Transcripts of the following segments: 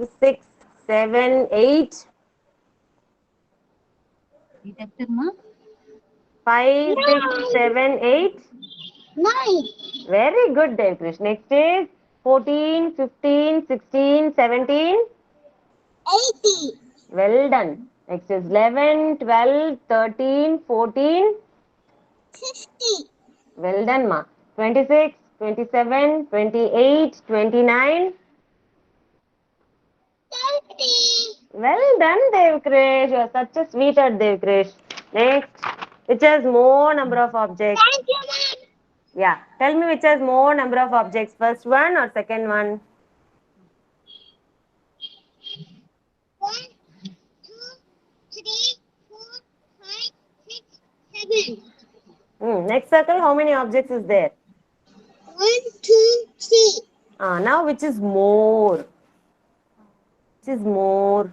5, 6, 7, 8. Detective, 5, 6, 7, 8. 9. Very good, Devkrish. Next is 14, 15, 16, 17. 80. Well done. Next is 11, 12, 13, 14. 50. Well done, ma. 26, 27, 28, 29. 30. Well done, Devkrish. You are such a sweetheart, Devkrish. Next, which has more number of objects? Thank you, ma'am. Yeah. Tell me which has more number of objects, first one or second one? 1, 2, 3, 4, 5, 6, 7. Next circle, how many objects is there? 1, 2, 3. Now which is more? Which is more?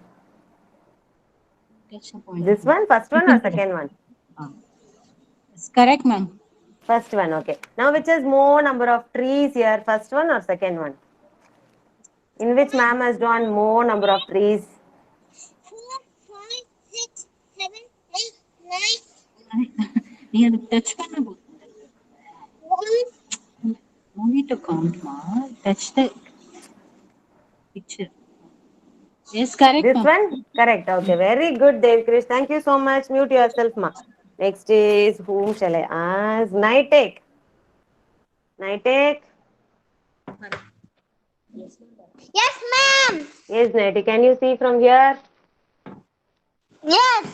Catch the point. This one, first one or second one? It's correct, ma'am. First one, okay. Now which has more number of trees here, first one or second one? In which ma'am has drawn more number of trees? 4, 5, 6, 7, 8, 9. நீ அதை touch பண்ண போது 1. no need to count, ma. Touch the picture. Yes, correct, This ma'am. one? Correct. Okay. Very good, Devkrish. Thank you so much. Mute yourself, ma. Next is whom shall I ask? Nitek. Nitek. Yes, ma'am. Yes, Nitek. Can you see from here? Yes.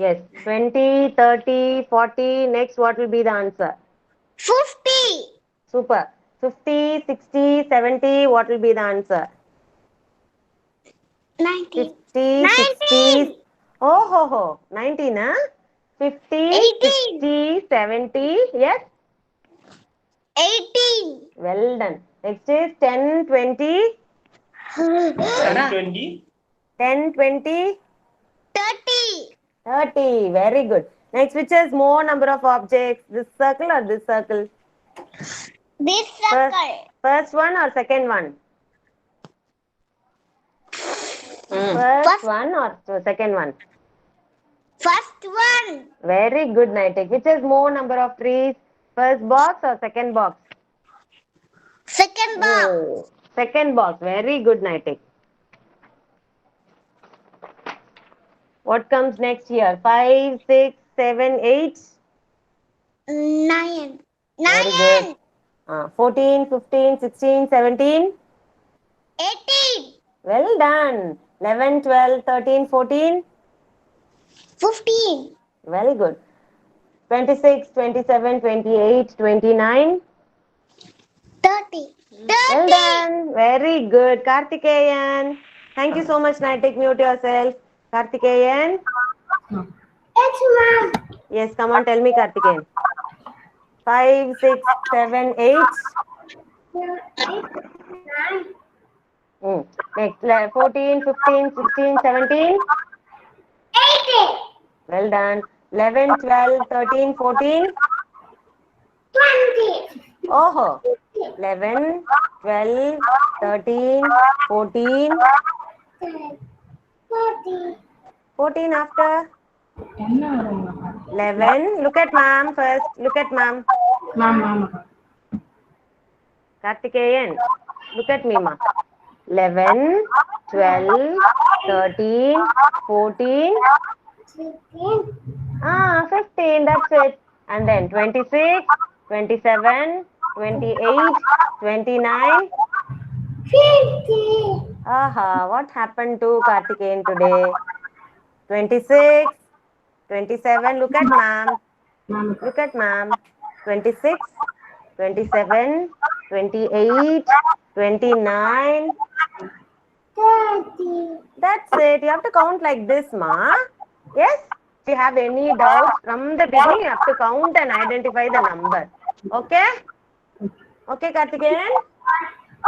Yes. 20, 30, 40. Next, what will be the answer? 50. Super. 50, 60, 70. What will be the answer? 19. 50, 60. 19. Oh, ho, ho. 19, huh? 50, 18. 60, 70. Yes. 18. Well done. Next is 10, 20. 20. 10, 20, 30. 30. Very good. Next, which has more number of objects? This circle or this circle? This circle. First one or second one? First one or second one? First one. Very good, Nitek. Which has more number of trees? First box or second box? Second box. Oh, second box. Very good, Nitek. What comes next here? 5, 6, 7, 8. 9. Very 9. good. 14, 15, 16, 17. 18. Well done. 11, 12, 13, 14. 15. Very good. 26, 27, 28, 29. 30. 30. Well done. Very good. Karthikeyan. Thank you so much, Nitek. Mute yourself. Karthikeyan. Yes, ma'am. Yes, come on, tell me, Karthikeyan. 5, 6, 7, 8. 9. Next, 14, 15, 16, 17. 18. Well done. 11, 12, 13, 14. 20. Oh, 11, 12, 13, 14. 40. 14 after 11. Look at ma'am first. Look at ma'am. Karthikeyan. Look at me, ma. 11, 12, 13, 14. 15. That's it. And then 26, 27, 28, 29. 50. Aha, what happened to Karthikeyan today? 26, 27. Look at ma'am. Look at ma'am. 26, 27, 28, 29. 30. That's it. You have to count like this, ma. Yes? If you have any doubts from the beginning, you have to count and identify the number. Okay? Okay, Karthikeyan?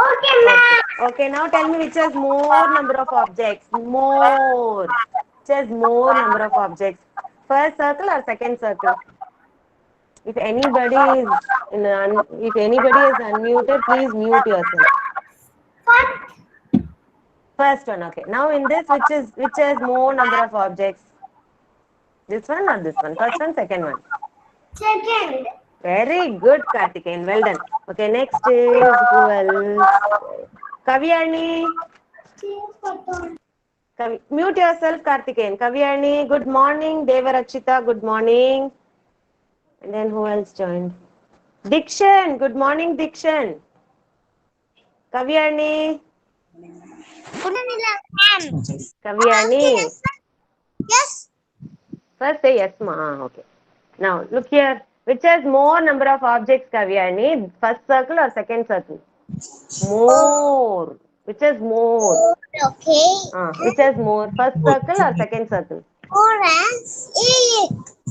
Okay, ma'am. Okay, now tell me which has more number of objects. More. Which has more number of objects. First circle or second circle? If anybody is if anybody is unmuted, please mute yourself. First one, okay. Now in this, which has more number of objects? This one or this one? First one, second one. Second. Very good, Karthikeyan. Well done. Okay, next is who else? Kavyani. Mute yourself, Karthikeyan. Kavyani, good morning. Devarakshita, good morning. And then who else joined? Dikshan, good morning, Dikshan. Kavyani. Kavyani. Yes. First say yes, ma. Okay. Now, look here. Which has more number of objects, Kavyani? First circle or second circle? More. Which has more? Okay. Which has more? First circle or second circle? Orange.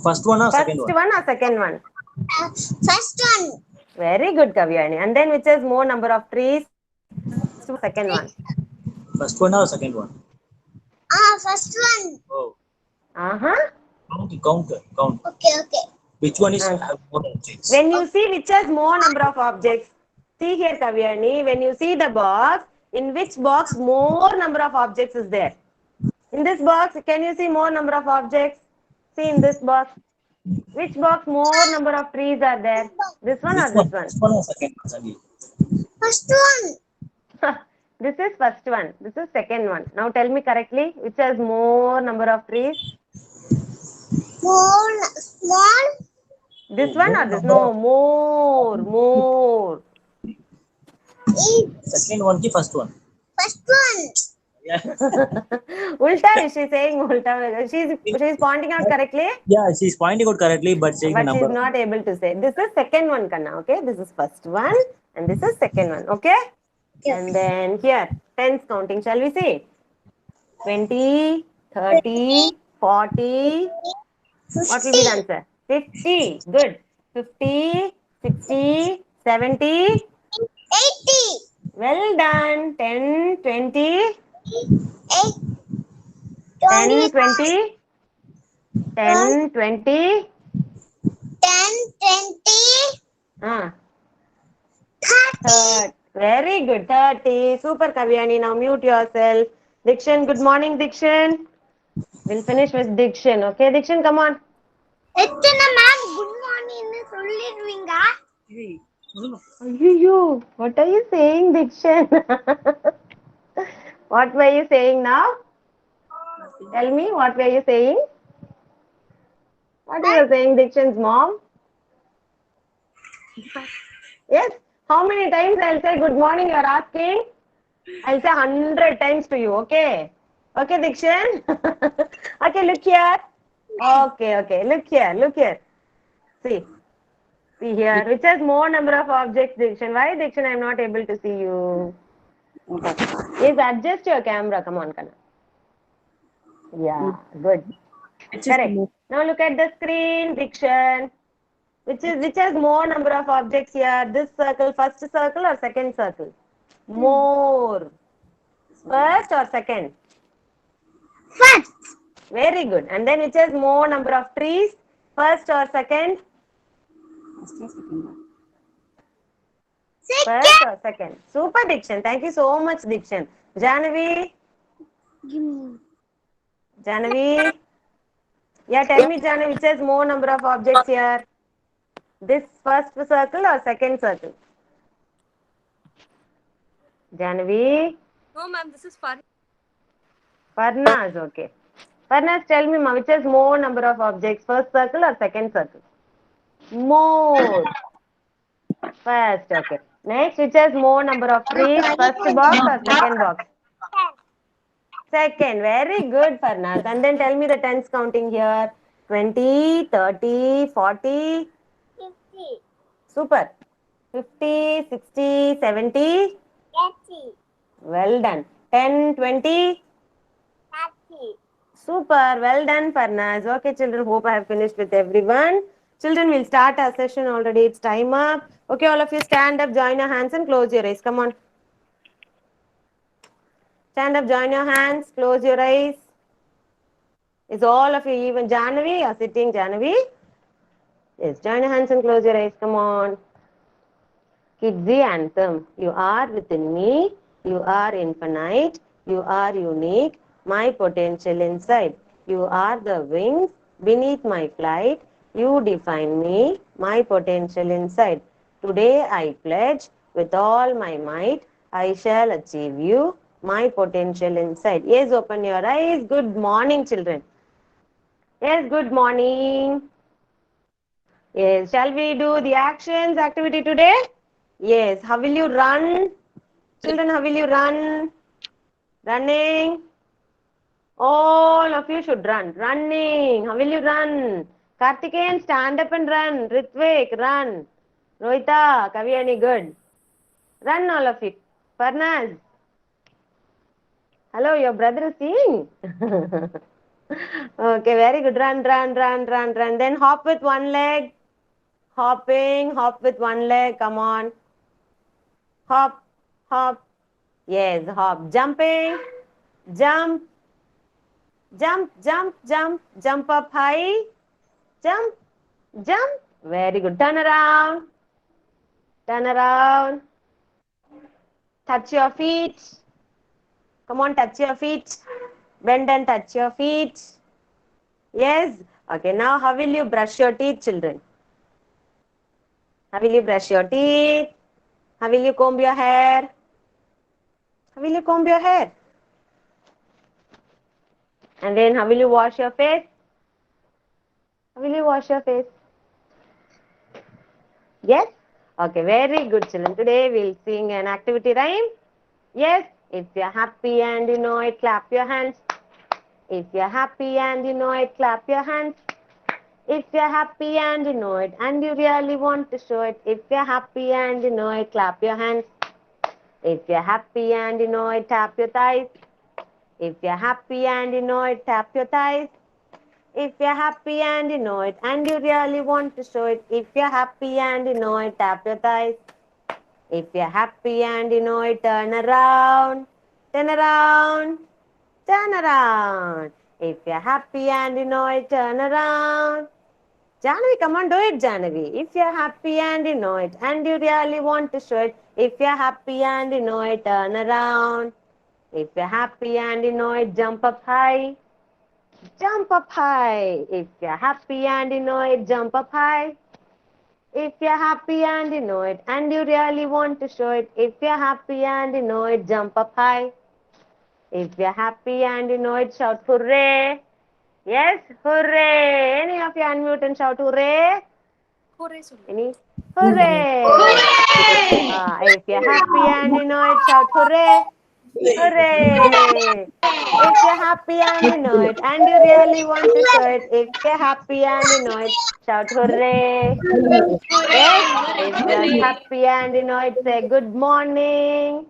First one or second First one? one or second one? First one. Very good, Kavyani. And then which has more number of trees? Second one. First one or second one? First one. Oh, Uh-huh. count. Okay. Which one is Okay. have more objects? When you see which has more number of objects, see here, Kavyani, when you see the box, in which box more number of objects is there? In this box, can you see more number of objects? See in this box. Which box more number of trees are there? This one or this one? First one or second one, Sangeet? First one. This is first one. This is second one. Now tell me correctly, which has more number of trees? Small. This one or this? No, more. Second one ki first one? First one. Yeah. Ulta, is she saying ulta? She's pointing out correctly, Yeah, she's pointing out correctly, but saying the but she's number. not able to say. This is second one, Kanna. Okay, this is first one, and this is second one. Okay, and then here tens counting. Shall we see? 20, 30, 40. What will be the answer? 50. Good. 50, 60, 70. 80. Well done. 10, 20, 8. 10, 20, 10, 20. 10, 20. 30. Very good. 30. Super, Kavyani. Now mute yourself. Dikshan, good morning, Dikshan. We'll finish with Dikshan. Okay, Dikshan, come on. எத்தனை ma'am good மார்னிங்னு சொல்லிடுவீங்க Ayyo, what are you saying, Dikshan? What were you saying now? Tell me, what were you saying? What you were saying, Dikshan's mom? Yes. How many times I'll say good morning you are asking? I'll say 100 times to you, okay? Okay, Dikshan? Okay, look here. Okay, look here. See here. Which has more number of objects, Dikshan? Why, Dikshan, I'm not able to see you? Yes, adjust your camera. Come on, Kana. Yeah, good. Correct. Now look at the screen, Dikshan. Which has more number of objects here? This circle, first circle or second circle? More. First or second? First. Very good. And then which has more number of trees? First or second? First or second? Super, Dikshan. Thank you so much, Dikshan. Janavi? Yeah, tell me, Janavi, which has more number of objects here? This first circle or second circle? Janavi? No, ma'am, this is fun. Farnaz, okay. Farnaz, tell me, ma, which has more number of objects? First circle or second circle? More. First, okay. Next, which has more number of trees? First box or second box? Second. Very good, Farnaz. And then tell me the tens counting here. 20, 30, 40. 50. Super. 50, 60, 70. 80. Well done. 10, 20. 30. Super. Well done, Farnaz. Okay, children. Hope I have finished with everyone. Children, we'll start our session already. It's time up. Okay, all of you stand up, join your hands and close your eyes. Come on. Stand up, join your hands, close your eyes. Is all of you, even Janavi, you are sitting, Janavi? Yes, join your hands and close your eyes. Come on. Kids, the anthem. You are within me. You are infinite. You are unique, my potential inside. You are the wings beneath my flight. You define me, my potential inside. Today I pledge with all my might, I shall achieve you, my potential inside. Yes, open your eyes. Good morning, children. Yes, good morning. Yes, shall we do the actions activity today? Yes, how will you run? Children, how will you run? Running. All of you should run. Running. How will you run? Karthikeyan, stand up and run. Ritvik, run. Rohita, Kavyani, good. Run, all of you. Parnaz. Hello, your brother is seeing. Okay, very good. Run, run, run, run, run. Then hop with one leg. Hopping, hop with one leg. Come on. Hop, hop. Yes, hop. Jumping. Jump. Jump, jump, jump. Jump up high. Jump, jump. Very good. Turn around. Turn around. Touch your feet. Come on, touch your feet. Bend and touch your feet. Yes. Okay, now how will you brush your teeth, children? How will you brush your teeth? How will you comb your hair? How will you comb your hair? And then how will you wash your face? How will you wash your face? Yes? Okay, very good, children. Today we'll sing an activity rhyme. Yes? If you're happy and you know it, clap your hands. If you're happy and you know it, clap your hands. If you're happy and you know it, and you really want to show it. If you're happy and you know it, clap your hands. If you're happy and you know it, tap your thighs. If you're happy and you know it, tap your thighs. If you're happy and you know it, and you really want to show it. If you're happy and you know it, tap your thighs. If you're happy and you know it, turn around. Turn around. Turn around. If you're happy and you know it, turn around. Jahnavi, come on, do it, Jahnavi. If you're happy and you know it, and you really want to show it. If you're happy and you know it, turn around. If you're happy and you know it, jump up high. Jump up high. If you're happy and you know it, jump up high. If you're happy and you know it, and you really want to show it. If you're happy and you know it, jump up high. If you're happy and you know it, shout hooray. Yes, hooray. Any of you unmute and shout hooray? Any? Hooray. If you're happy and you know it, shout hooray. Hooray. If you're happy and you know it, and you really want to show it. If you're happy and you know it, shout hooray. Yes, if you're happy and you know it, say good morning.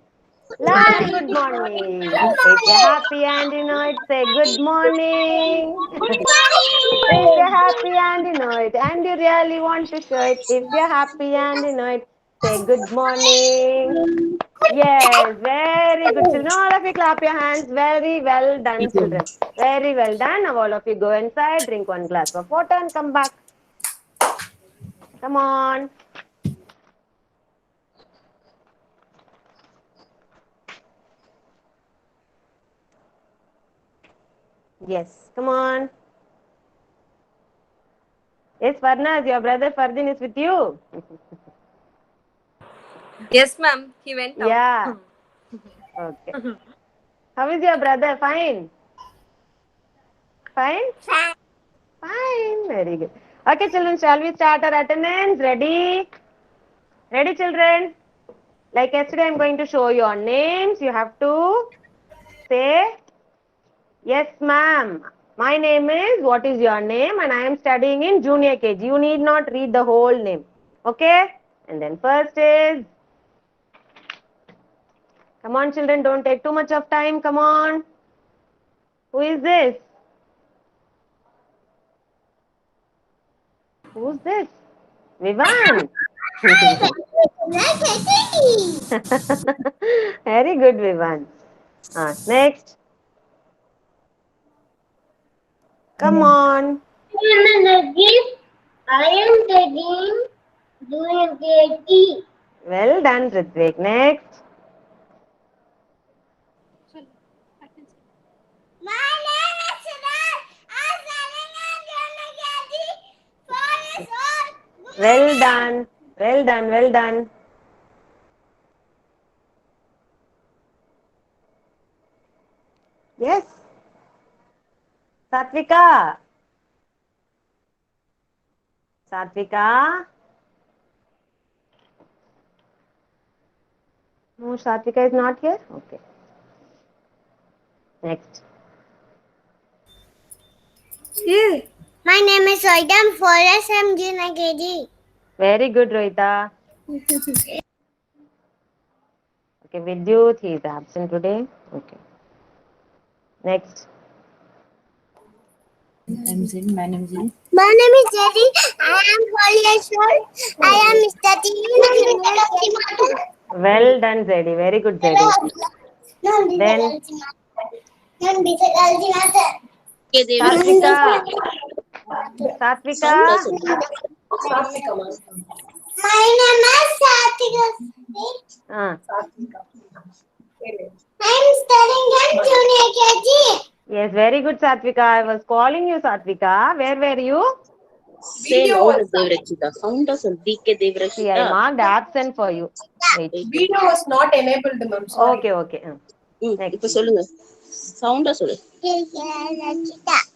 Loud good morning. If you're happy and you know it, say good morning. If you're happy and you know it, and you really want to show it. If you're happy and you know it, say good morning. Yes, very good children. All of you clap your hands. Very well done, children. Very well done. Now all of you go inside, drink one glass of water and come back. Come on. Yes, come on. Yes, Farnaz, your brother Fardin is with you. Yes, ma'am. He went out. Yeah. Okay. How is your brother? Fine. Fine? Fine. Very good. Okay, children, shall we start our attendance? Ready? Ready, children? Like yesterday, I'm going to show your names. You have to say, yes, ma'am. My name is, what is your name? And I am studying in junior KG. You need not read the whole name. Okay? And then first is, come on, children, don't take too much of time. Come on. Who is this? Who's this? Vivan. Very good, Vivan. Next. Come on. I am taking doing KT. Well done, Ritvik. Next. Well done. Well done. Well done. Yes. Satvika. Satvika. No, Satvika is not here. Okay. Next. My name is Soidam Forest. I'm Juna KG. Very good, Rohita. Okay, Vidyut, he is absent today. Okay. Next. MZ, my name is My name is Jerry. I am 4 years old. I am studying in Well done, Zedi. Very good, Zedi. Then Satvika. Satvika. My name is Satika. Ah, I'm studying in junior KG. yes, very good, Satvika. I was calling you, Satvika. Where were you? Say louder, Devrakshita. Sound of DK See, I Devrakshita. marked absent for you. Wait. Video was not enabled, ma'am. Sorry. Okay, okay. இப்ப சொல்லுங்க சவுண்டா சொல்லு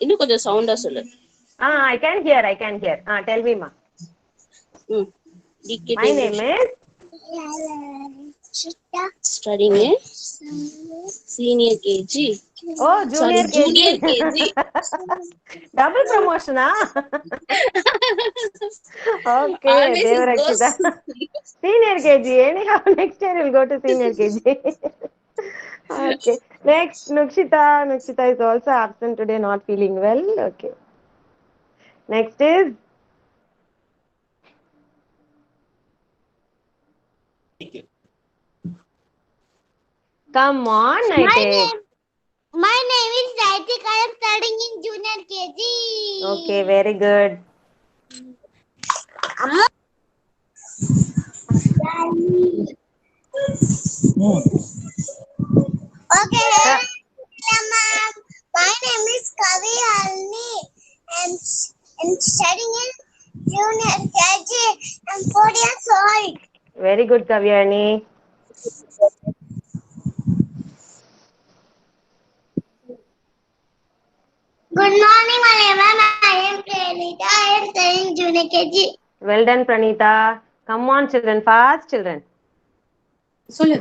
இன்னும் கொஞ்சம் சவுண்டா சொல்லு Ah, I can hear. I can hear. Ah, tell me, ma. DK My name is. studying in senior KG. Oh, junior Sorry, junior KG. KG. Double promotion, ah? Okay, Always it Devrakshita. goes. Senior KG. Anyhow, next year we'll go to senior KG. Okay. Next, Nukshita. Nukshita is also absent today, not feeling well. Okay. Next is. Come on, Nightek. My name is Raitik. I am studying in junior KG. Okay, very good. Okay, ma'am. My name is Kavi Alni. I'm studying in junior KG. I'm 4 years old. Very good, Kavyani. Good morning, my ma'am. I am Pranita. I am studying junior KG. Well done, Pranita. Come on, children. Fast, children. சொல்லு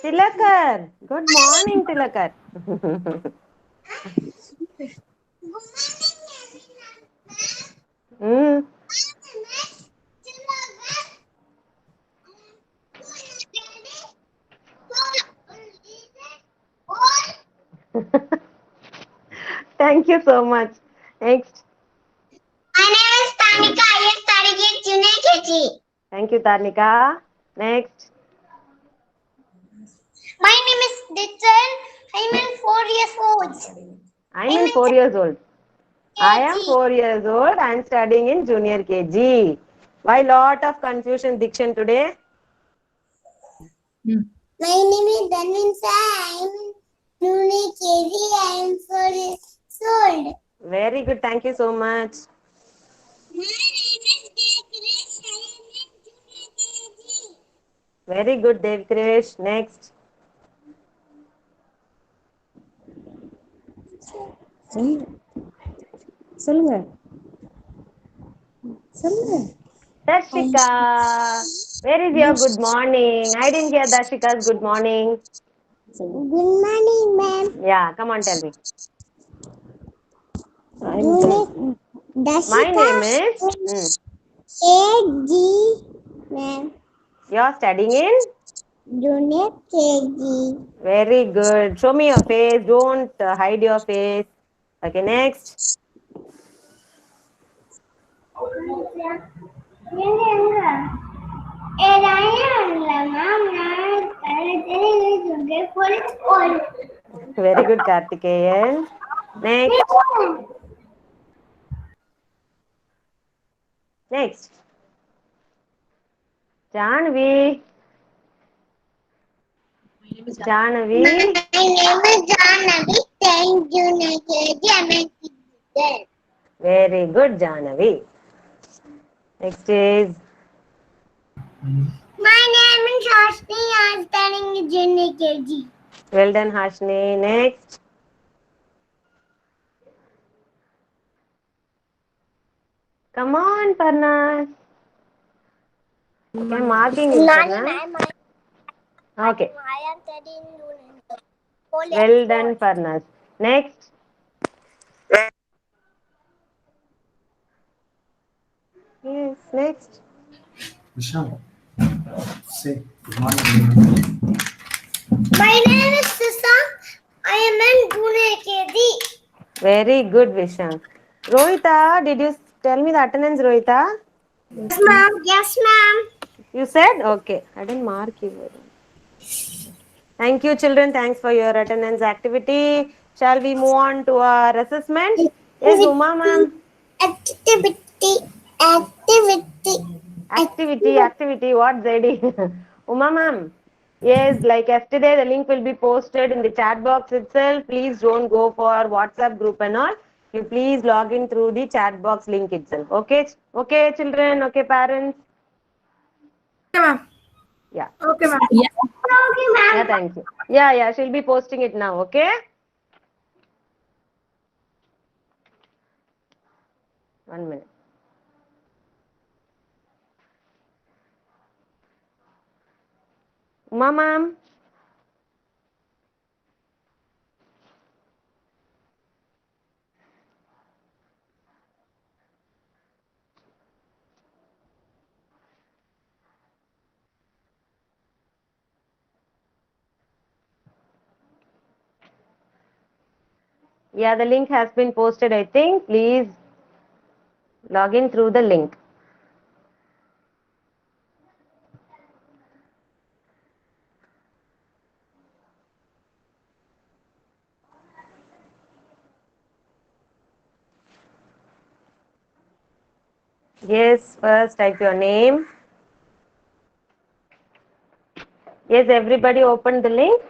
Tilakar. Good morning, Tilakar. Hmm. Thank you so much. Next. My name is Tanika. I am studying in junior KG. Thank you, Tarnika. Next. My name is Ditsan. I am 4 years old. I'm in 4 years old. I am 4 years old. I'm studying in junior KG. Why lot of confusion, Dikshan, today? My name is Dhanvinsa. I am in junior KG. I am 4 years old. Very good. Thank you so much. My name is Dekrish. I am in junior KG. Very good, Devkrish. Next. சொல்லுங்க சொல்லுங்க Darshika. Where is your good morning? I didn't hear Darshika's good morning. Good morning, ma'am. Yeah, come on, tell me. Dashika. My name is. KG, ma'am. You're studying in? Junior KG. Very good. Show me your face. Don't hide your face. Okay, next. Very good, Kartikeyan. Next. Next. Janvi. Janvi. My name is Janavi. Thank you, Nagedi. I'm a teacher. Very good, Janavi. Next is My name is Ashni. I'm studying junior KG. well done, Hashni. Next. Come on, Parnas. Okay, I'm marking it, Nani, Parnas. Okay, I am studying junior. well done, Parnas. Next. Yes, next. Vishal, say good morning. My name is Susan. I am in junior KG. Very good, Vishang. Rohita, did you tell me the attendance, Rohita? Yes, ma'am. Yes, ma'am. You said? Okay. I didn't mark you. Thank you, children. Thanks for your attendance activity. Shall we move on to our assessment? Yes, Uma ma'am. Activity. Activity. Activity. What, ZD? Uma ma'am. Yes, like yesterday, the link will be posted in the chat box itself. Please don't go for WhatsApp group and all. You please log in through the chat box link itself. Okay, okay, children. Okay, parents. Okay, ma'am. Yeah. Okay, ma'am. Okay, ma'am. Yeah, thank you. Yeah. She'll be posting it now. Okay. 1 minute. Uma ma'am. Yeah, the link has been posted, I think. Please log in through the link. Yes, first type your name. Yes, everybody open the link.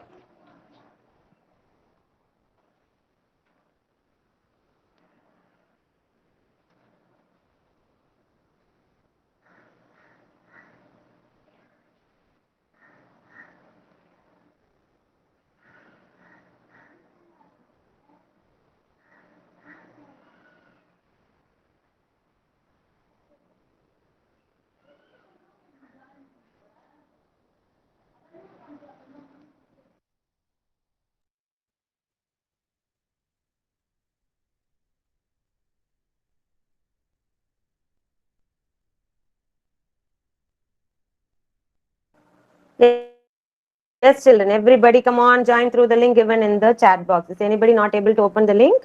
Yes, children, everybody come on, join through the link given in the chat box. Is anybody not able to open the link?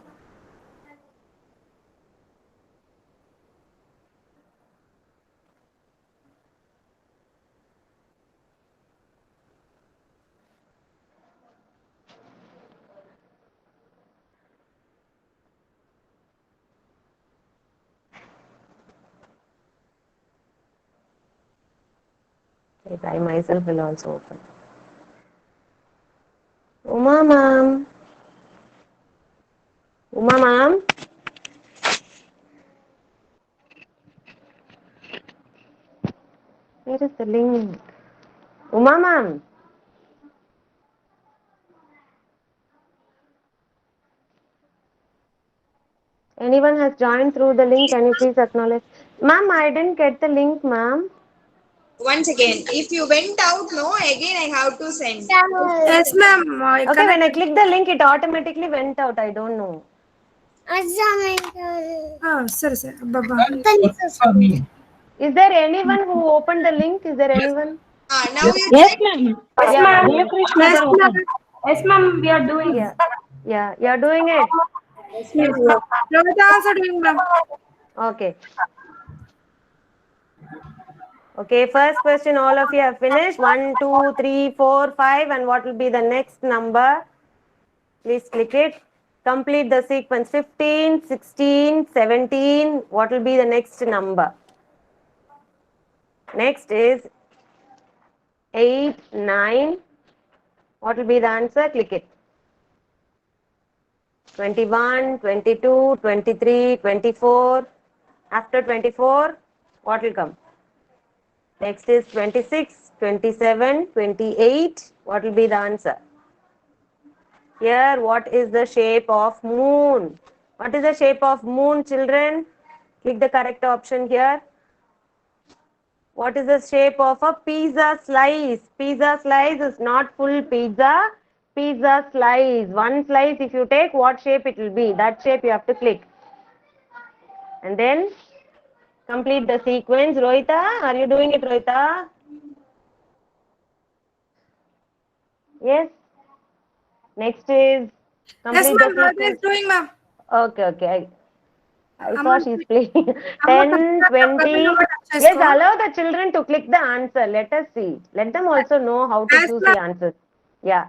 Yes, I myself will also open. Uma ma'am. Uma ma'am. Where is the link? Uma ma'am. Anyone has joined through the link? Can you please acknowledge? Ma'am, I didn't get the link, ma'am. Once again, if you went out, no, again I have to send. Yes, ma'am. Okay, when I click the link, it automatically went out. I don't know. Sir. Baba. Is there anyone who opened the link? Is there anyone? Now you Yes, check. ma'am. Yeah, Dear Krishna, Yes, sir, ma'am. open. Yes, ma'am. We are doing. yeah, you're doing it. Yes, ma'am. Ravita also doing, ma'am. Okay. Okay, first question, all of you have finished. 1, 2, 3, 4, 5, and what will be the next number? Please click it. Complete the sequence 15, 16, 17. What will be the next number? Next is 8, 9. What will be the answer? Click it. 21, 22, 23, 24. After 24, What will come? Next is 26, 27, 28. What will be the answer? Here, what is the shape of moon? What is the shape of moon, children? Click the correct option here. What is the shape of a pizza slice? Pizza slice is not full pizza. Pizza slice. One slice, if you take, what shape it will be? That shape you have to click. And then complete the sequence. Rohita, are you doing it, Rohita? Yes. Next is Yes, complete ma'am. the What is sequence. doing, ma'am? Okay, okay. I saw Amount- she's playing. amount 10, of- 20. amount Yes, of- allow the children to click the answer. Let us see. Let them also know how to Yes, choose ma'am. the answers. Yeah.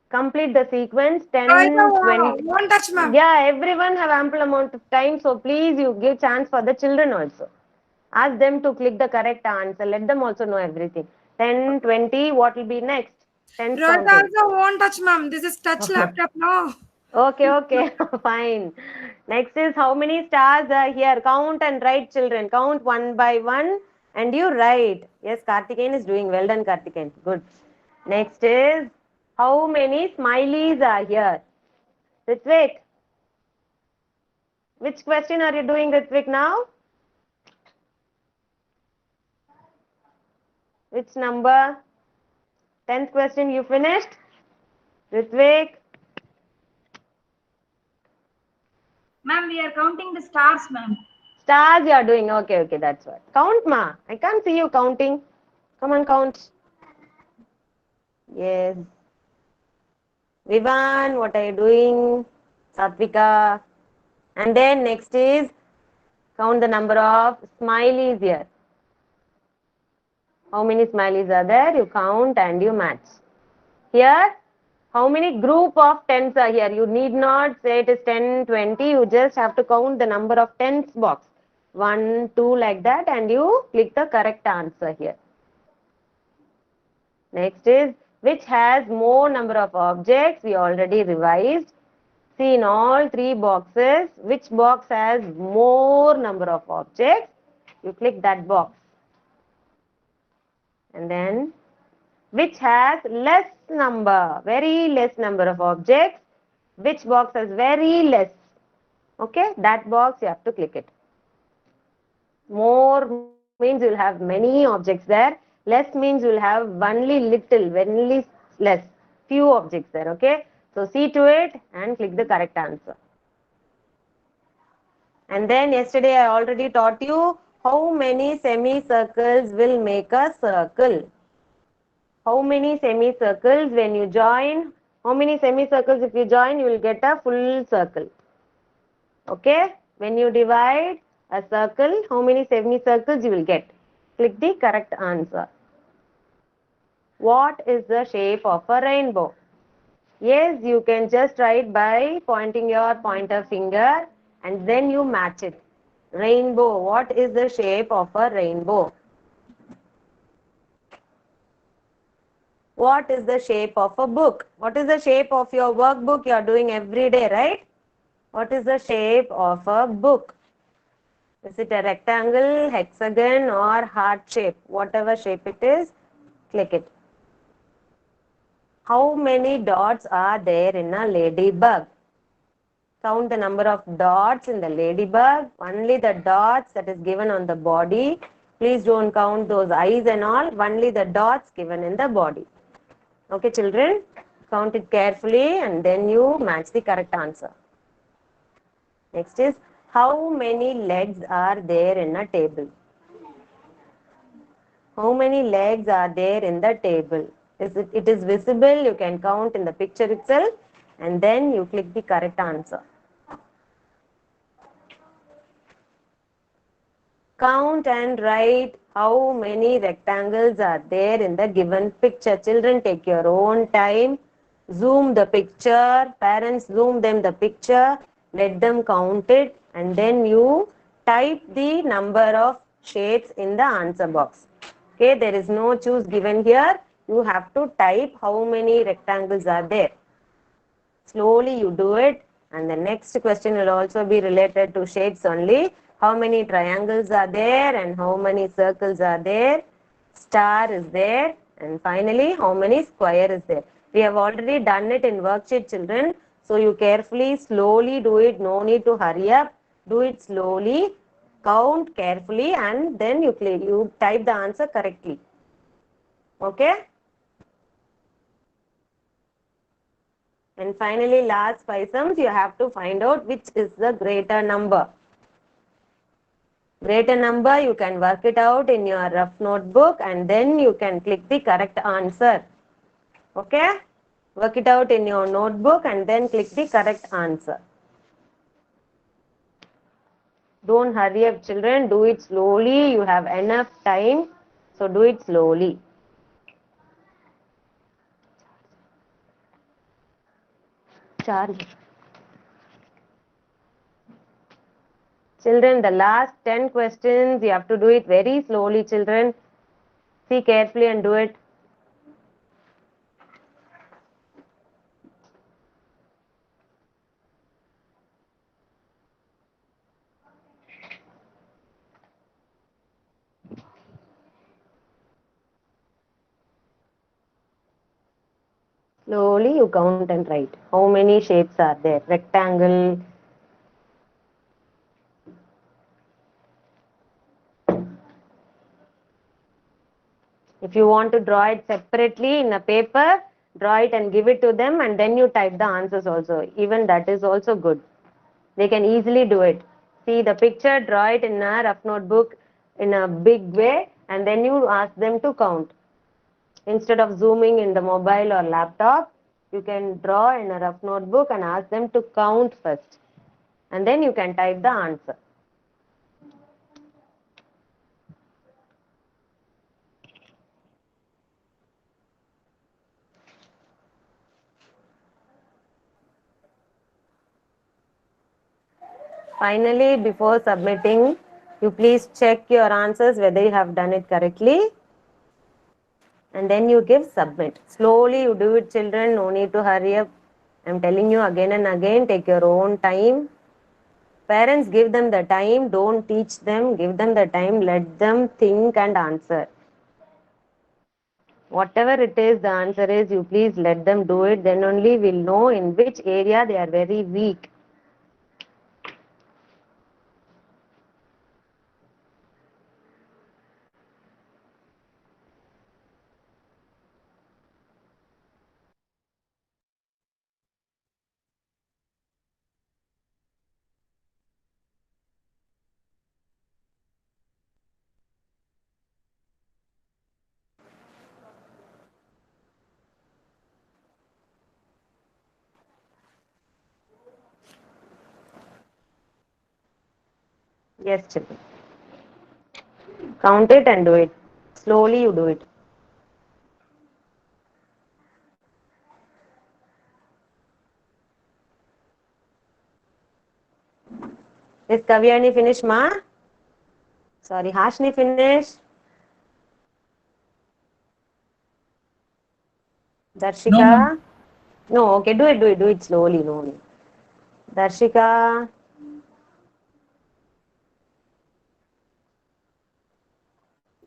Complete the sequence. 10, Rohita 20. won't touch, ma'am. Yeah, everyone have ample amount of time. So please, you give chance for the children also. Ask them to click the correct answer. Let them also know everything. 10, 20. What will be next? 10 Rohita counting. also won't touch, ma'am. This is touch laptop, no. Okay, okay, fine. Next is how many stars are here? Count and write, children. Count one by one and you write. Yes, Karthikeyan is doing well done, Karthikeyan. Good. Next is how many smileys are here? Ritvik. Which question are you doing, Ritvik, now? Which number? 10th question you finished? Ritvik. Ma'am, we are counting the stars, ma'am. Stars you are doing. Okay, okay, that's what. Count, ma. I can't see you counting. Come on, count. Yes. Vivan, what are you doing? Satvika. And then next is count the number of smileys here. How many smileys are there? You count and you match. Here, how many group of tens are here? You need not say it is 10, 20. You just have to count the number of tens box. 1, 2 like that and you click the correct answer here. Next is which has more number of objects? We already revised. See in all three boxes, which box has more number of objects? You click that box. And then, which has less number, very less number of objects? Which box has very less? Okay, that box you have to click it. More means you'll have many objects there. Less means you'll have only little, very less, few objects there. Okay, so see to it and click the correct answer. And then yesterday I already taught you how many semicircles will make a circle. How many semicircles when you join? How many semicircles if you join, you will get a full circle. Okay, when you divide a circle, how many semicircles you will get? Click the correct answer. What is the shape of a rainbow? Yes, you can just write by pointing your pointer finger and then you match it. Rainbow. What is the shape of a rainbow? What is the shape of a book? What is the shape of your workbook you are doing every day, right? What is the shape of a book? Is it a rectangle, hexagon or heart shape? Whatever shape it is, click it. How many dots are there in a ladybug? Count the number of dots in the ladybug. Only the dots that is given on the body. Please don't count those eyes and all. Only the dots given in the body. Okay, children? Count it carefully and then you match the correct answer. Next is, how many legs are there in a table? How many legs are there in the table? It is visible, you can count in the picture itself and then you click the correct answer. Count and write how many rectangles are there in the given picture. Children, take your own time. Zoom the picture. Parents, zoom them the picture. Let them count it and then you type the number of shapes in the answer box. Okay, there is no choose given here. You have to type how many rectangles are there. Slowly you do it and the next question will also be related to shapes only. How many triangles are there and how many circles are there? Star is there. And finally, how many square is there? We have already done it in worksheet, children. So you carefully, slowly do it. No need to hurry up. Do it slowly. Count carefully and then you type the answer correctly. Okay? And finally, last 5 sums, you have to find out which is the greater number. Greater number, you can work it out in your rough notebook and then you can click the correct answer. Okay? Work it out in your notebook and then click the correct answer. Don't hurry up, children. Do it slowly. You have enough time. So do it slowly. Charlie. Children, the last 10 questions, you have to do it very slowly, children. See carefully and do it. Slowly you count and write. How many shapes are there? Rectangle. If you want to draw it separately in a paper, draw it and give it to them and then you type the answers also. Even that is also good. They can easily do it. See the picture, draw it in a rough notebook in a big way and then you ask them to count. Instead of zooming in the mobile or laptop, you can draw in a rough notebook and ask them to count first. And then you can type the answer. Finally, before submitting, you please check your answers whether you have done it correctly. And then you give submit. Slowly you do it, children. No need to hurry up. I'm telling you again and again, take your own time. Parents, give them the time. Don't teach them. Give them the time. Let them think and answer. Whatever it is, the answer is, you please let them do it. Then only we'll know in which area they are very weak. Yes, children. Count it and do it. Slowly you do it. Is Kavyani finished, ma? Sorry, Hashni finished? Darshika? No, okay, do it slowly, no need. Darshika?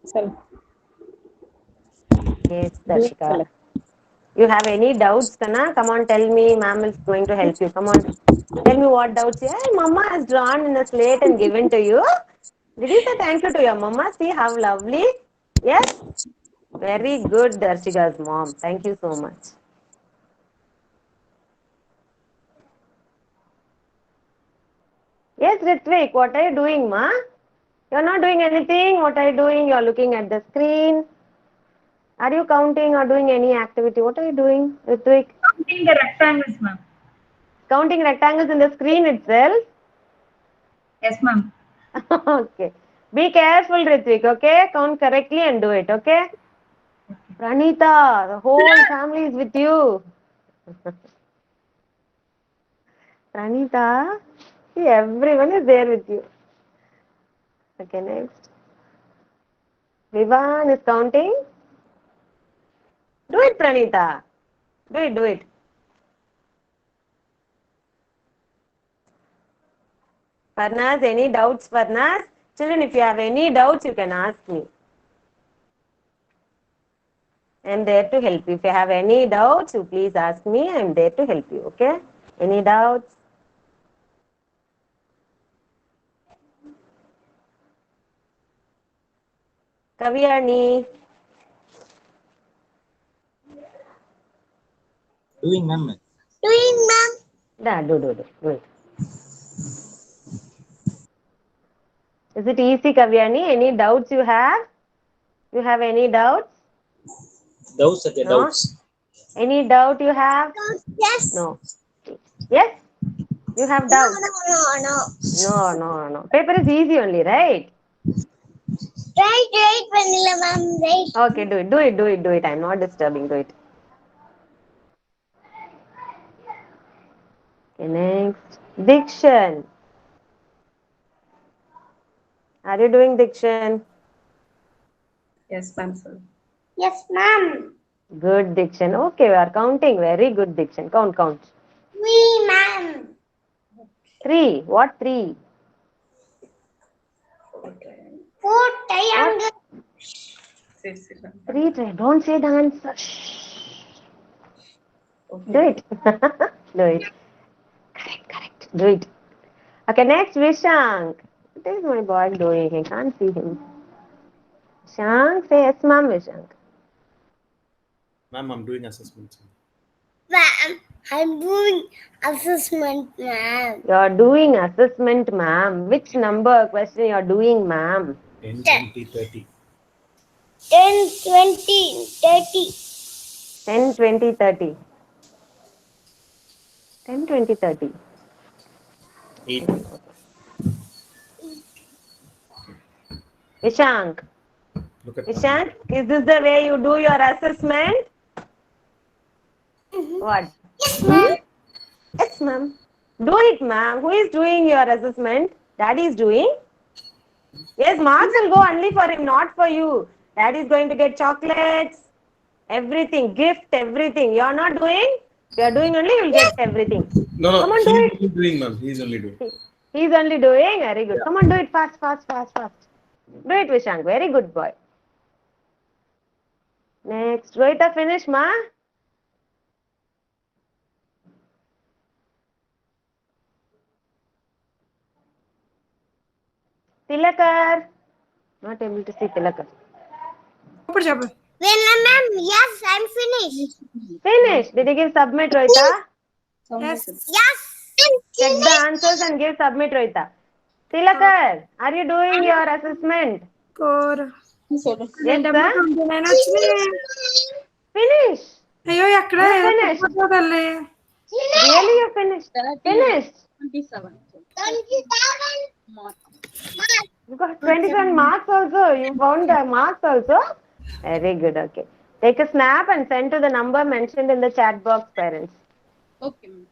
Sir. Yes, Darshika. You have any doubts, Kana? Come on, tell me. Ma'am is going to help you. Come on. Tell me what doubts you have. Hey, Mama has drawn in a slate and given to you. Did you say thank you to your Mama? See how lovely. Yes? Very good, Darshika's mom. Thank you so much. Yes, Ritvik, what are you doing, ma? You're not doing anything. What are you doing? You're looking at the screen. Are you counting or doing any activity? What are you doing, Ritvik? Counting the rectangles, ma'am. Counting rectangles in the screen itself? Yes, ma'am. Okay. Be careful, Ritvik, okay? Count correctly and do it, okay? Pranita, the whole family is with you. Pranita, see, everyone is there with you. Okay, next. Vivan is counting. Do it, Pranita. Do it. Farnaz, any doubts, Farnaz? Children, if you have any doubts, you can ask me. I am there to help you. If you have any doubts, you please ask me. I am there to help you. Okay? Any doubts? Kavyani. Doing, ma'am. Doing, ma'am. Do it. Is it easy, Kavyani? Any doubts you have? You have any doubts? Doubts, okay, No? doubts. Any doubt you have? Yes. No. Yes? You have No, doubts? No. Paper is easy only, right? Right, Vanilla, ma'am. Right. Okay, do it. I'm not disturbing. Do it. Okay, next. Diction. Are you doing diction? Yes, ma'am, sir. Yes, ma'am. Good diction. Okay, we are counting. Very good diction. Count. We, ma'am. 3. What 3? Four triangle. Yes, ma'am. 3 try. Don't say the answer. Shh. Okay. Do it. Do it. Correct. Do it. Okay, next Vishank. What is my boy doing? I can't see him. Vishank, say yes, ma'am, Vishank. Ma'am, I'm doing assessment. Ma'am, I'm doing assessment, ma'am. You're doing assessment, ma'am. Which number question you're doing, ma'am? 10, 20, 30. 10, 20, 30. 10, 20, 30. 10, 20, 30. 8. Vishank. Look at Vishank, is this the way you do your assessment? What? Yes, ma'am. Yes, ma'am. Do it, ma'am. Who is doing your assessment? Daddy is doing? Yes, marks will go only for him, not for you. Daddy is going to get chocolates, everything, gift, everything. You are not doing? You are doing only, you will get everything. No, Come on, do it. he's doing, ma'am. He's only doing. He's only doing. Very good. Come on, do it fast. Do it, Vishank. Very good boy. Next. Rohita, finish, ma? Tilakar. Not able to see Tilakar. Vanilla, ma'am. Yes, I'm finished. Finish. Did you give submit, Rohita? Yes. Check the answers and give submit, Rohita. Tilakar, are you doing your assessment? Yes, sir. Finish. You finished. Really, you finished? Finished. 27. 27. You got 27 marks also. You found the marks also. Very good. Okay. Take a snap and send to the number mentioned in the chat box, parents. Okay, ma'am.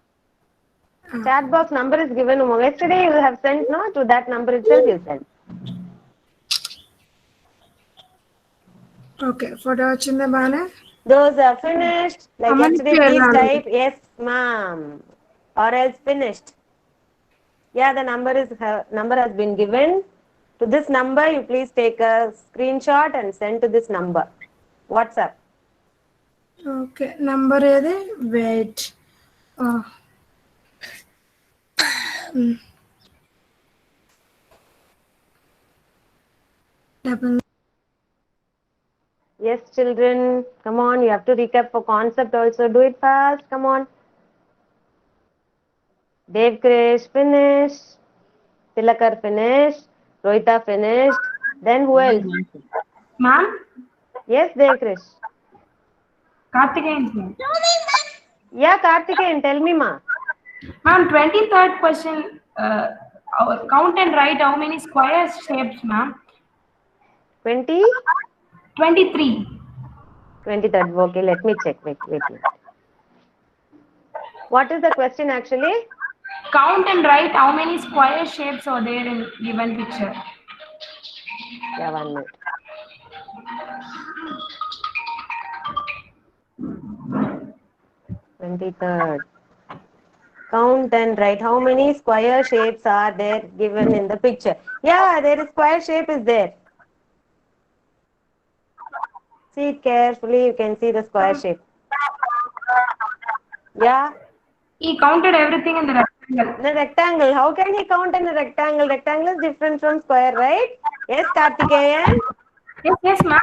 Chat box number is given. Yesterday you have sent, no? To that number itself you send. Okay, photo వచ్చిందా బానే Those are finished. Like How many yesterday, please type yes, ma'am, or else finished. Yeah, the number has been given. To this number, you please take a screenshot and send to this number. WhatsApp. Okay number ఏది wait Yes, children. Come on, you have to recap for concept also. Do it fast. Come on. Dev Krish, finish. Tilakar, finish. Rohita, finished. Then who else? Ma'am, Yes, Dev Krish. Karthikeyan. Yeah, Karthikeyan, tell me, ma. Ma'am, 23rd question. Count and write how many square shapes, ma'am. 20? 23. 23rd. Okay, let me check. Wait. What is the question actually? Count and write how many square shapes are there in given picture. Yeah, 1 minute. Count and write. How many square shapes are there given in the picture? Yeah, there is square shape is there. See it carefully. You can see the square shape. Yeah. He counted everything in the rectangle. The rectangle. How can he count in a rectangle? Rectangle is different from square, right? Yes, Kartikeyan. Yes, ma'am.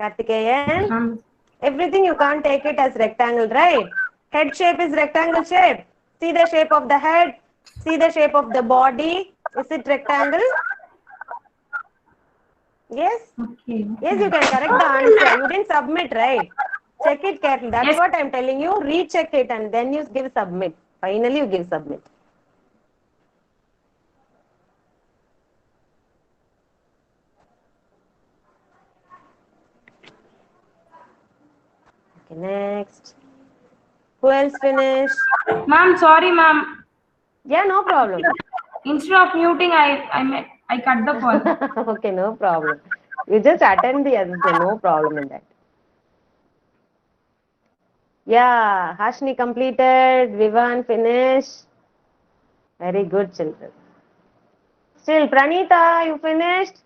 Kartikeyan. Ma'am. Everything you can't take it as rectangle, right? Head shape is rectangle shape. See the shape of the head. See the shape of the body. Is it rectangle? Yes? Okay. Yes, you can correct the answer. You didn't submit, right? Check it carefully. That's Yes. what I'm telling you. Recheck it and then you give submit. Finally, you give submit. Okay, next. Who else finished? Ma'am, sorry, ma'am. Yeah, no problem. Instead of muting, I cut the call. Okay, no problem. You just attend the other thing. No problem in that. Yeah, Hashni completed. Vivan finished. Very good, children. Still, Pranita, you finished?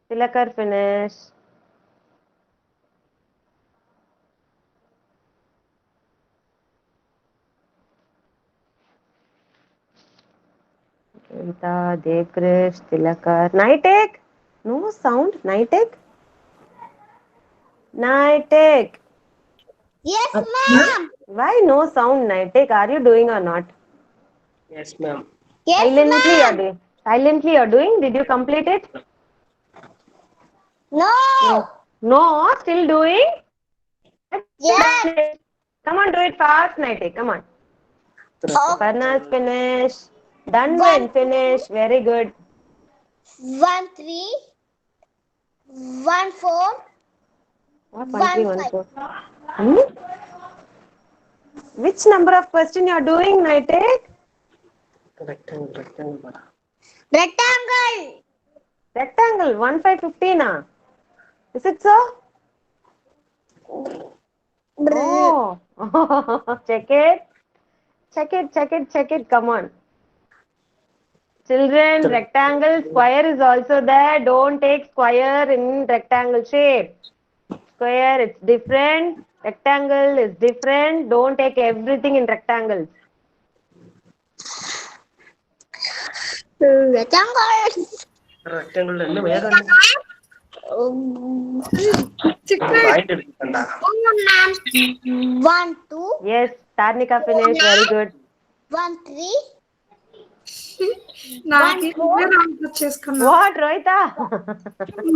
Tilakar finished. Kavita, Devkrish, Tilakar. Nightek? No sound. Nightek? Nightek. Yes, ma'am. Why no sound, Nightek? Are you doing or not? Yes, ma'am. Yes, Silently you're ma'am. doing. Silently you're doing. Did you complete it? No. No, still doing? Yes. Come on, do it fast, Nightek. Come on. Okay. Parna's finished. Danwen finished. Very good. 1 3 1 4 What? 1, 3, 1 1, 5. 4. Hmm? Which number of question you are doing, Nightek? Rectangle. Rectangle. Rectangle. 1, 5, 15. Ah? Is it so? Oh. Check it. Check it, check it, check it. Come on. Children, rectangle, square is also there. Don't take square in rectangle shape. Square, it's different. Rectangle is different. Don't take everything in rectangles. Rectangle. Rectangle என்ன வேற point எடுத்துட்டா 1 2 Yes, Tarnika finished. Very good. 1 3 నాకు ఇవే wrong touch చేసుకున్నా What, Rohita?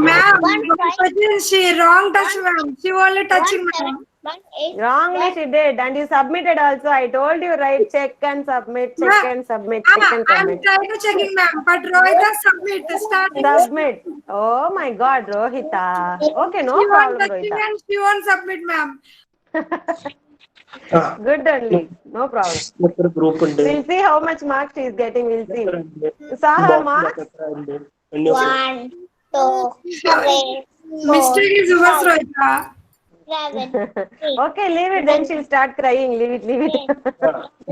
Ma'am One five. She wrong touch ma'am she only 1 touching 7 1 8 Wrongly she did. And you submitted also. I told you, right? Check and submit, check and submit, check and I'm submit. Try to checking ma'am but Rohita submit starting Submit. Oh my God, Rohita. Okay, no she won't problem, touching Rohita. and she won't submit ma'am Good only. No problem. ஒரு group ഉണ്ട് We'll see how much marks she is getting. We'll see. You saw her marks? 1 2 3 mistake is yours rohita 7 Okay, leave it. Then she'll start crying. Leave it, leave it.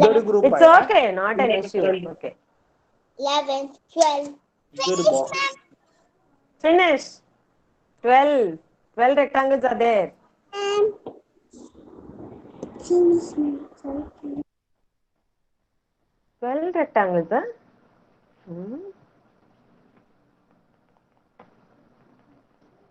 ഒരു group It's okay. Not an issue. Okay. 11 12 ഇതൊരു box Finish. 12. 12 rectangles are there. 12 rectangles, huh?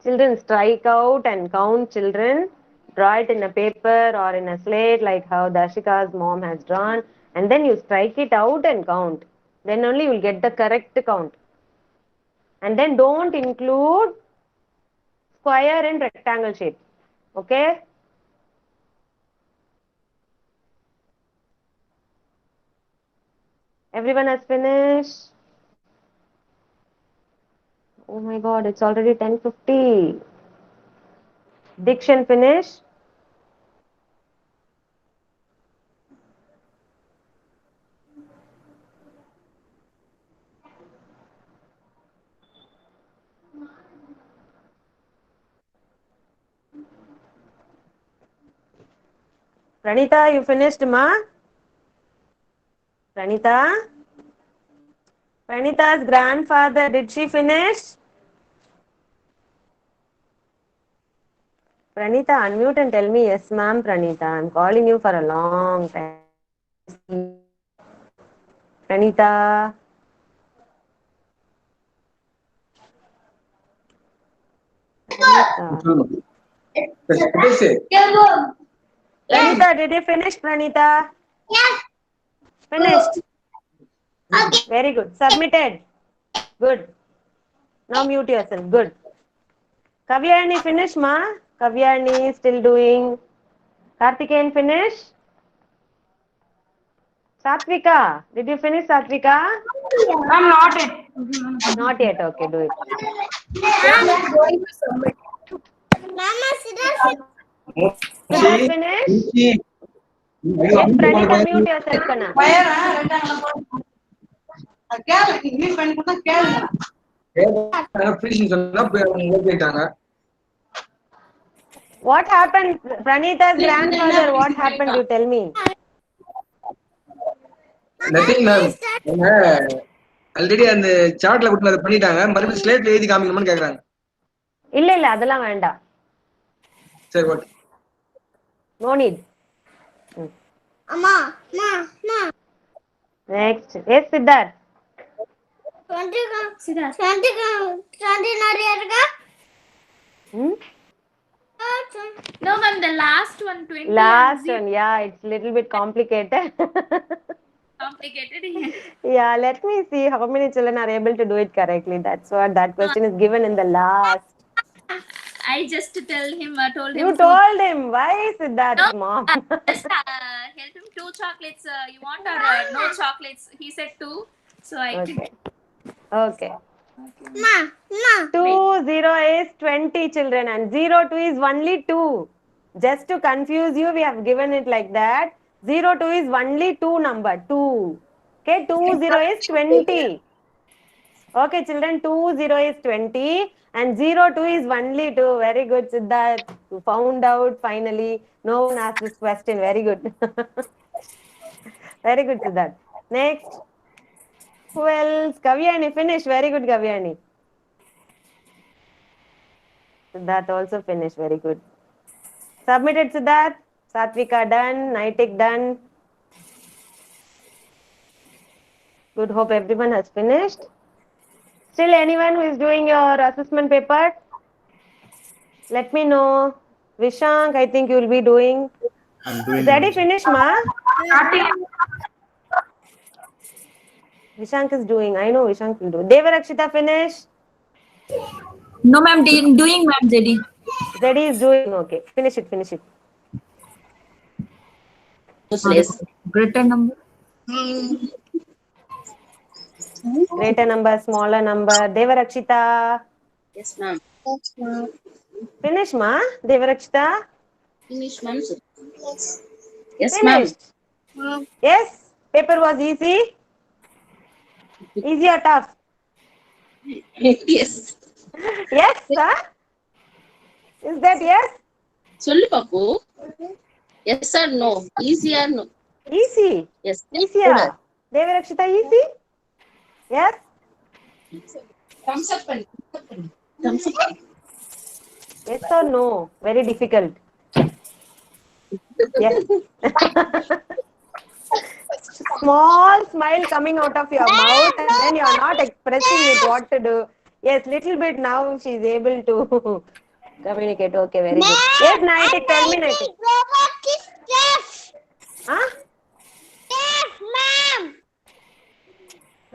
Children, strike out and count, children. Draw it in a paper or in a slate like how Dashika's mom has drawn. And then you strike it out and count. Then only you will get the correct count. And then don't include square and rectangle shape. Okay? Everyone has finished? Oh my God, it's already 10:50. Diction finish? Pranita, you finished, ma? Pranita? Pranita's grandfather, did she finish? Pranita, unmute and tell me yes, ma'am, Pranita. I'm calling you for a long time. Pranita. Pranita. Pranita, did you finish, Pranita? Yes. Finished. Okay. Very good. Submitted. Good. Now mute yourself. Good. Kavyani, finish, ma? Kavyani still doing. Karthikeyan, finish. Satvika, did you finish, Satvika? Ma'am, not it. Not yet. Okay, do it. Mama, sit. Siddharth, finish. Yes, Pranita, mute yourself, Kana. What happened? Pranita's grandfather, what happened? You tell me. Nothing, ma'am. Already அந்த சார்ட்ல கொடுத்து அதை பண்ணிட்டாங்க. மறுபடியும் ஸ்லேட்ல எழுதி காமிக்கணும்னு கேக்குறாங்க. இல்ல இல்ல அதெல்லாம் வேண்டாம். சரி okay. No need. Amma. Next. Yes, Siddharth. 20 நிறைய இருக்கா? No, ma'am, the last one, 20. Last one, yeah, it's little bit complicated. Complicated. Yeah, let me see how many children are able to do it correctly. That's what that question is given in the last. I just told him. You told him. Why, Siddharth, No, mom? Just help him 2 chocolates. You want or no chocolates? He said 2. So I Okay. Okay. Ma. 2, 0 is 20 children and 0, 2 is only 2. Just to confuse you, we have given it like that. 0, 2 is only 2 number, 2. Okay, 2, 0 is 20. Okay, children, 2, 0 is 20 and 0, 2 is only 2. Very good, Siddharth. You found out finally. No one asked this question. Very good. Very good, Siddharth. Next. Who else? Kavyani, finish. Very good, Kavyani. Siddharth also finished. Very good. Submitted, Siddharth. Satvika done. Naitik done. Good. Hope everyone has finished. Still anyone who is doing your assessment paper? Let me know. Vishank, I think you will be doing. I'm doing. Ready? Finish, ma? Vishank is doing. I know Vishank will do. Devarakshita, finish. No, ma'am. Doing, ma'am. Zedi. Zedi is doing. Okay. Finish it. Finish it. Greater number. Greater number, smaller number. Devarakshita. Yes, ma'am. Finish, ma? Devarakshita? Finish, ma'am. Yes, ma'am. Finished. Yes? Paper was easy? Easy or tough? Yes. Yes, sir? Is that yes? சொல்லு பாப்பு. Yes or no? Easy or no? Easy. Yes. Easier. Devarakshita, easy? Yes? Thumbs up. Thumbs up. Yes or no? Very difficult. Yes. Small smile coming out of your mouth and then you are not expressing it what to do. Yes, little bit now she is able to communicate. Okay, very good. Yes, Naitik, tell me, Naitik. Robot is deaf. Huh? Deaf, ma'am.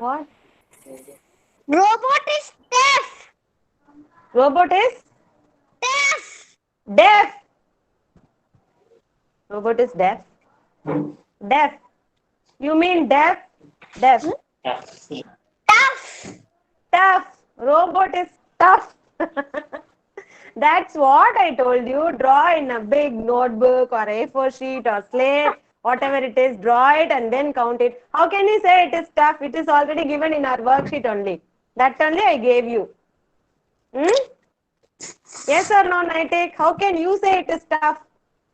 What? Robot is deaf. Robot is? Deaf. Deaf. Robot is deaf. Deaf. You mean deaf? Deaf. Tough. Tough. Robot is tough. That's what I told you. Draw in a big notebook or A4 sheet or slate, whatever it is, draw it and then count it. How can you say it is tough? It is already given in our worksheet only. That only I gave you. Yes or no, Naitik? How can you say it is tough?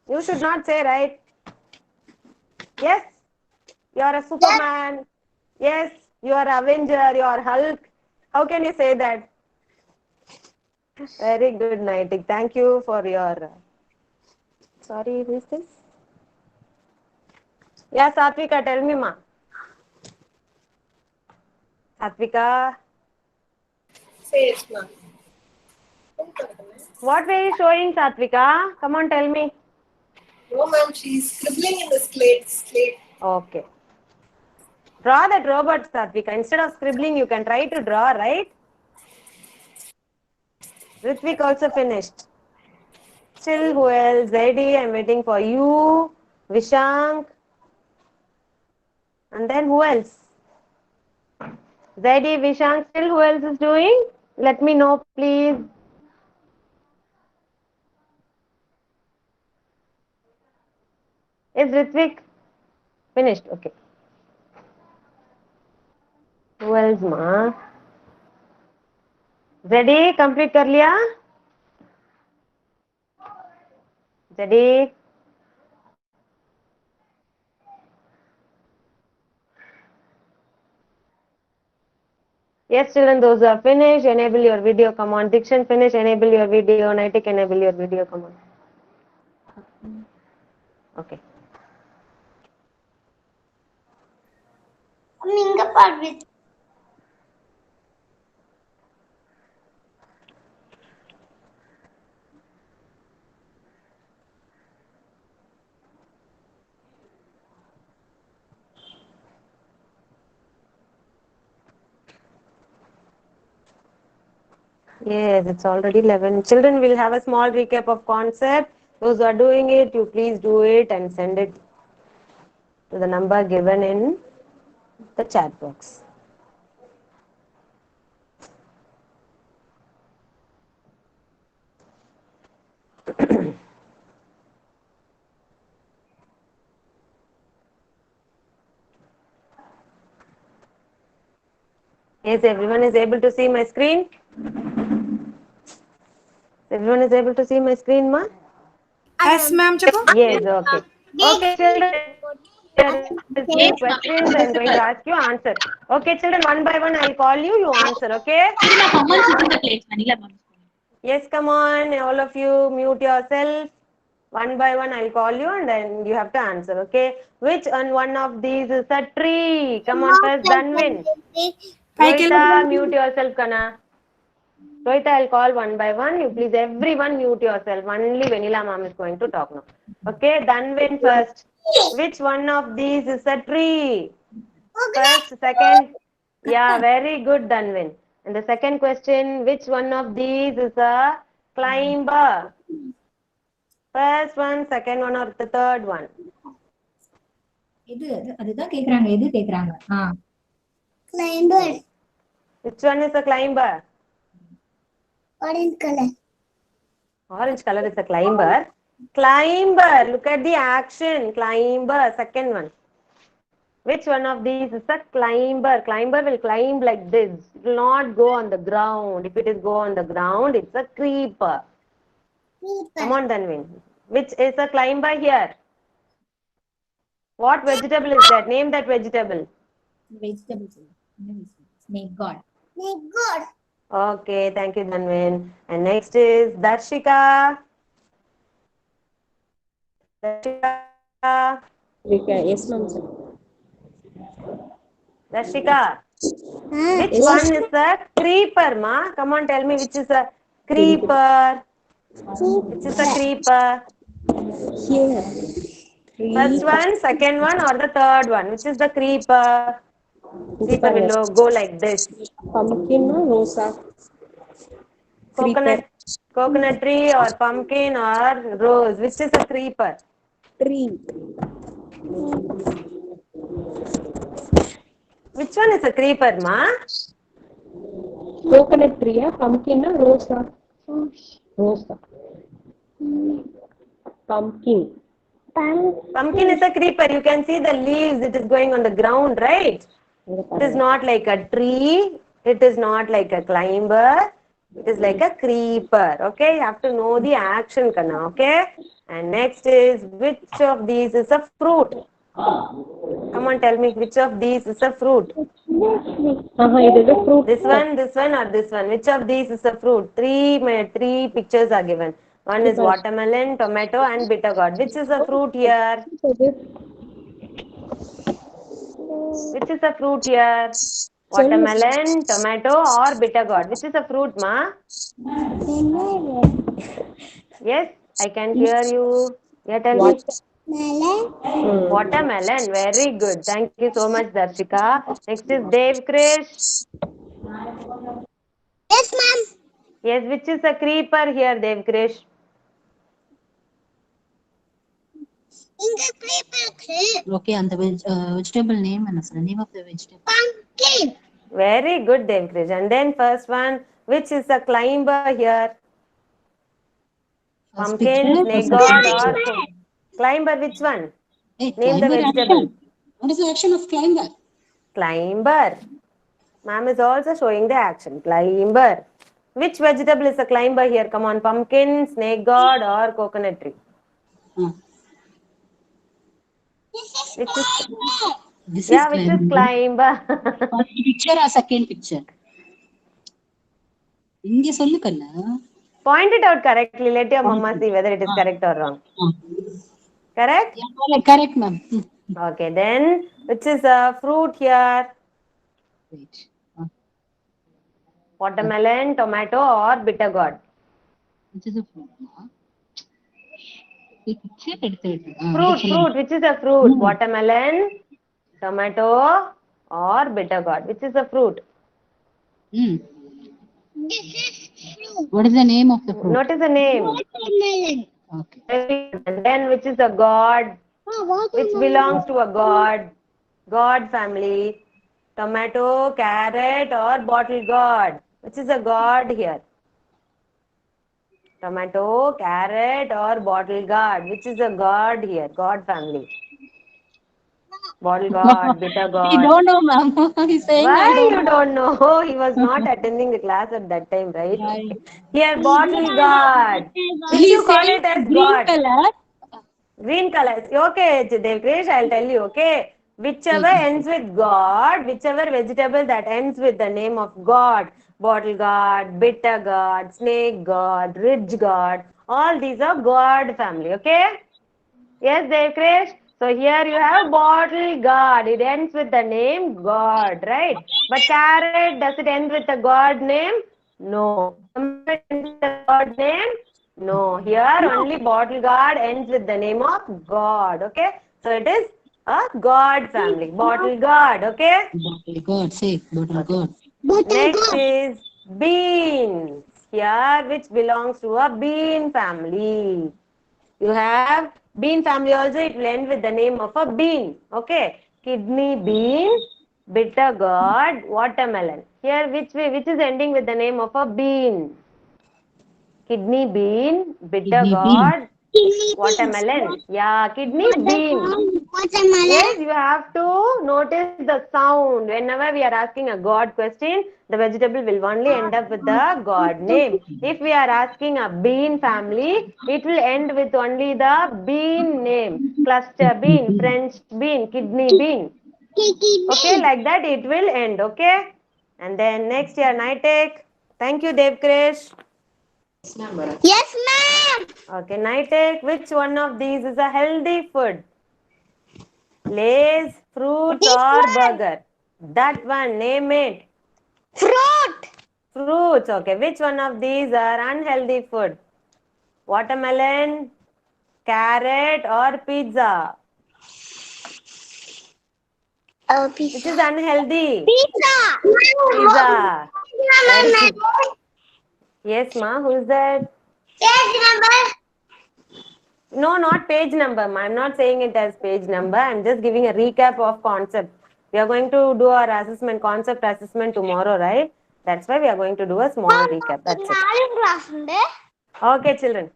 You should not say, right? Yes, you are a Superman. Yes, you are Avenger, you are Hulk. How can you say that? Very good, Naitik. Thank you for your... Sorry, who is this? Yeah, Satvika, tell me, ma. Satvika. Say yes, ma'am. What were you showing, Satvika? Come on, tell me. No, ma'am, she's scribbling in the slate. Okay. Draw that robot, Satvika. Instead of scribbling, you can try to draw, right? Ritvik also finished. Still, who else? Zaidi, I'm waiting for you. Vishank. And then who else? Zaidi, Vishank, still who else is doing? Let me know, please. Is Ritvik finished? Okay. Who else, ma? Zaidi, complete कर लिया? Zaidi. Yes, children, those who are finished, enable your video. Come on, Dikshan, finish, enable your video. Naitik, enable your video. Come on. Okay. நீங்க பாரு. Yes, it's already 11. Children will have a small recap of concept. Those who are doing it, you please do it and send it to the number given in the chat box. Yes, everyone is able to see my screen? Everyone is able to see my screen, ma? Yes, ma'am. Chapu. Yes, okay. Okay, children. There is three Yes, ma'am. questions I'm going to ask you answer. Okay, children, one by one I'll call you, you answer, okay? Someone sit in the place, Manila ma'am. Yes, come on, all of you mute yourself. One by one I'll call you and then you have to answer, okay? Which one of these is a tree? Come on first, Dhanvin. Rohita, mute yourself, Kana. Rohita, I'll call one by one. You please, everyone mute yourself. Only Vanilla ma'am is going to talk now. Okay, Dhanvin first. Which one of these is a tree? First, second. Yeah, very good, Dhanvin. And the second question, which one of these is a climber? First one, second one, or the third one? அதுதான் கேக்குறாங்க எது கேக்குறாங்க Climber. Which one is a climber? Orange color. Orange color is a climber. Climber, look at the action. Climber, second one. Which one of these is a climber? Climber will climb like this. It will not go on the ground. If it is go on the ground, it's a creeper. Come on, Dhanvin. Which is a climber here? What vegetable is that? Name that vegetable. vegetables snake god Snake god. Okay, thank you, Dhanvin. And next is Darshika. Darshika. Yes, ma'am. Darshika. Which one is a creeper, ma? Come on, tell me which is a creeper. Which is a creeper? Here. First one, second one, or the third one? Which is the creeper? Creeper will go like this. Pumpkin or rosa? Coconut tree or pumpkin or rose. Which is a creeper? Tree. Which one is a creeper, ma? Coconut tree, pumpkin or rosa? Rosa. Pumpkin. Pumpkin is a creeper. You can see the leaves. It is going on the ground, right? It is not like a tree. It is not like a climber. It is like a creeper. Okay, you have to know the action, Kana. Okay. And next is which of these is a fruit? Come on, tell me which of these is a fruit. It is a fruit. This one, or this one? Which of these is a fruit? Three pictures are given. One is watermelon, tomato, and bitter gourd. Which is a fruit here? Which is a fruit here? Watermelon, tomato, or bitter gourd? Which is a fruit, ma? Yes, I can hear you. Yeah, tell me. Watermelon. Very good. Thank you so much, Darshika. Next is Dev Krish. Yes, ma'am. Yes, which is a creeper here, Dev Krish? Okay, and the vegetable name and the name of the vegetable. Pumpkin. Very good, Dev Krish. And then first one, which is a climber here? Pumpkin, snake god, or climber? Which one? Hey, Name the vegetable. Action. What is the action of climber? Climber. Ma'am is also showing the action. Climber. Which vegetable is a climber here? Come on, pumpkin, snake god, or coconut tree? Which is which is climber? First picture or second picture? இங்க சொல்லு கண்ணா. Point it out correctly. Let your mama see whether it is correct or wrong. Correct? Yeah, correct, ma'am. Okay, then which is a fruit here? Wait. Watermelon, tomato, or bitter gourd? Which is a fruit, ma? Fruit. Which is a fruit? Watermelon, tomato, or bitter gourd? Which is a fruit? This is fruit. What is the name of the fruit? Notice the name. Watermelon. Okay. And then which is a god? Which belongs to a god? God family. Tomato, carrot, or bottle gourd? Which is a god here? Tomato, carrot, or bottle gourd? Which is a god here? God family. Bottle gourd, bitter gourd. You don't know, ma'am. He's saying Why I don't you don't know? He was not attending the class at that time, right? Here, bottle gourd. Which you call it as god? color. Green color. Okay, Dev Krish, I'll tell you, okay? Whichever ends with God, whichever vegetable that ends with the name of God, bottle gourd, bitter gourd, snake gourd, ridge gourd, all these are gourd family, okay? Yes, Dev Krish? So here you have bottle gourd. It ends with the name God, right? But carrot, does it end with the God name? No. Tomato ends with the God name? No. Here only bottle gourd ends with the name of God, okay? So it is a God family. Bottle gourd, okay? Bottle gourd, say bottle gourd. Next is beans. Here, which belongs to a bean family. You have bean family also, it will end with the name of a bean. Okay. Kidney bean, bitter gourd, watermelon. Here, which is ending with the name of a bean? Kidney bean, bitter gourd, watermelon. Yeah, kidney bean. Watermelon. Yes, you have to notice the sound. Whenever we are asking a God question, the vegetable will only end up with the God name. If we are asking a bean family, it will end with only the bean name. Cluster bean, French bean, kidney bean. Okay, like that it will end, okay? And then next year, Nitek. Thank you, Dev Krish. Yes, ma'am. Okay, Nitek, which one of these is a healthy food? Lays, fruit, or burger? That one, name it. Fruit. Fruits, okay. Which one of these are unhealthy food? Watermelon, carrot, or pizza? Which is unhealthy? Pizza. Pizza. Yes, ma. Who is that? Page number. No, not page number. Ma. I'm not saying it as page number. I'm just giving a recap of concept. We are going to do our assessment, concept assessment tomorrow, right? That's why we are going to do a small recap. That's it. Okay, children.